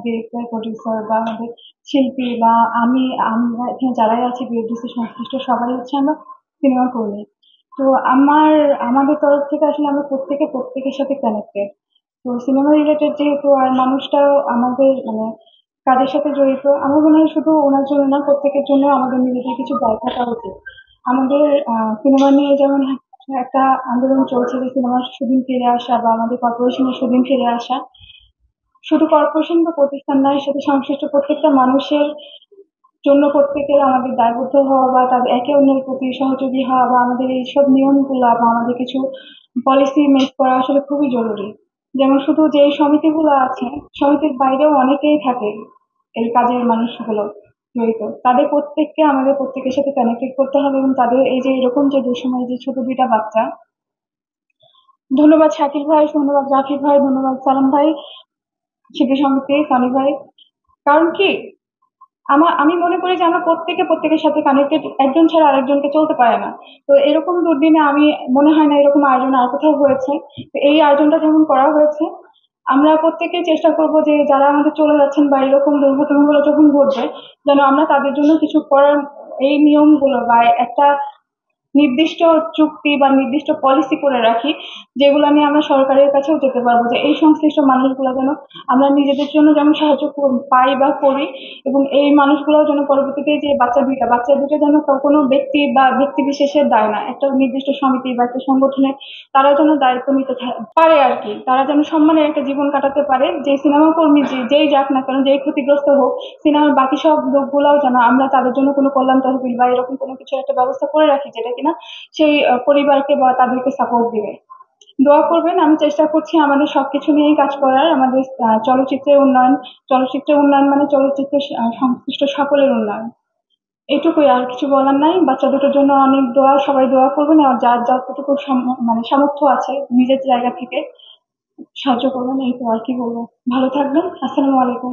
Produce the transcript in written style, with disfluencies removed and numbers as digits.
Director, producer বা আমাদের শিল্পী বা আমরা এখানে যারাই আছি বিএফডিসি সংশ্লিষ্ট সবাই হচ্ছে আমরা সিনেমা কর্মী। তো আমাদের তরফ থেকে আসলে আমরা প্রত্যেকের সাথে কানেক্টেড। তো সিনেমা রিলেটেড যেহেতু আর মানুষটাও আমাদের মানে কাজের সাথে জড়িত, আমার মনে হয় শুধু ওনার জন্য না, প্রত্যেকের জন্য আমাদের নিজেদের কিছু দায় থাকা উচিত। আমাদের সিনেমা নিয়ে যেমন একটা আন্দোলন চলছে যে সিনেমার সুদিন ফিরে আসা বা আমাদের কর্পোরেশনের সুদিন ফিরে আসা। শুধু কর্পোরেশন বা প্রতিষ্ঠান নয়, সাথে সংশ্লিষ্ট প্রত্যেকটা মানুষের জন্য প্রত্যেকের আমাদের দায়বদ্ধ হওয়া বা তাদের একে অন্যের প্রতি সহযোগী হওয়া বা আমাদের এইসব নিয়মগুলো বা আমাদের কিছু পলিসি মেক করা আসলে খুবই জরুরি। যেমন শুধু যে সমিতিগুলো আছে, সমিতির বাইরেও অনেকেই থাকে এই কাজের মানুষগুলো জড়িত। তাদের প্রত্যেককে আমাদের প্রত্যেকের সাথে কানেক্টেড করতে হবে এবং তাদের এই যে এরকম যে দুঃসময় যে ছোট দুইটা বাচ্চা, ধন্যবাদ শাকিল ভাই, ধন্যবাদ রাফি ভাই, ধন্যবাদ সালাম ভাই, শিল্পী সমিতি, সানি ভাই। কারণ কি আমি মনে করি যে আমরা প্রত্যেকের সাথে কানেক্টেড, একজন ছাড়া আরেকজনকে চলতে পারে না। তো এরকম দুর্দিনে আমি মনে হয় না এরকম আয়োজন আর কোথাও হয়েছে। তো এই আয়োজনটা যেমন করা হয়েছে, আমরা প্রত্যেকে চেষ্টা করব যে যারা আমাদের চলে যাচ্ছেন বা এরকম দুর্ঘটনাগুলো যখন ঘটবে, যেন আমরা তাদের জন্য কিছু করার এই নিয়মগুলো বা একটা নির্দিষ্ট চুক্তি বা নির্দিষ্ট পলিসি করে রাখি, যেগুলো নিয়ে আমরা সরকারের কাছেও যেতে পারবো যে এই সংশ্লিষ্ট মানুষগুলো যেন আমরা নিজেদের জন্য যেমন সাহায্য পাই বা করি, এবং এই মানুষগুলো যেন পরবর্তীতে যে বাচ্চা দুটো যেন কোনো ব্যক্তি বা ব্যক্তি বিশেষের দায় না, একটা নির্দিষ্ট সমিতি বা একটা সংগঠনের তারা যেন দায়িত্ব নিতে পারে আর কি, তারা যেন সম্মানের একটা জীবন কাটাতে পারে। যে সিনেমা কর্মী যেই যাক না কেন, যেই ক্ষতিগ্রস্ত হোক, সিনেমার বাকি সব লোকগুলাও যেন আমরা তাদের জন্য কোনো কল্যাণ তহবিল বা এরকম কোনো কিছু একটা ব্যবস্থা করে রাখি, যেটা কিনা সেই পরিবারকে বা তাদেরকে সাপোর্ট দিবে। দোয়া করবেন, আমি চেষ্টা করছি আমাদের সবকিছু নিয়েই কাজ করার। আমাদের চলচ্চিত্রের উন্নয়ন মানে চলচ্চিত্রের সংশ্লিষ্ট সকলের উন্নয়ন। এটুকুই, আর কিছু বলার নাই। বাচ্চা দুটোর জন্য অনেক দোয়া, সবাই দোয়া করবেন আর যার যতটুকু মানে সামর্থ্য আছে নিজের জায়গা থেকে সাহায্য করবেন। এই তো, আর কি বলবো। ভালো থাকবেন। আসসালামু আলাইকুম।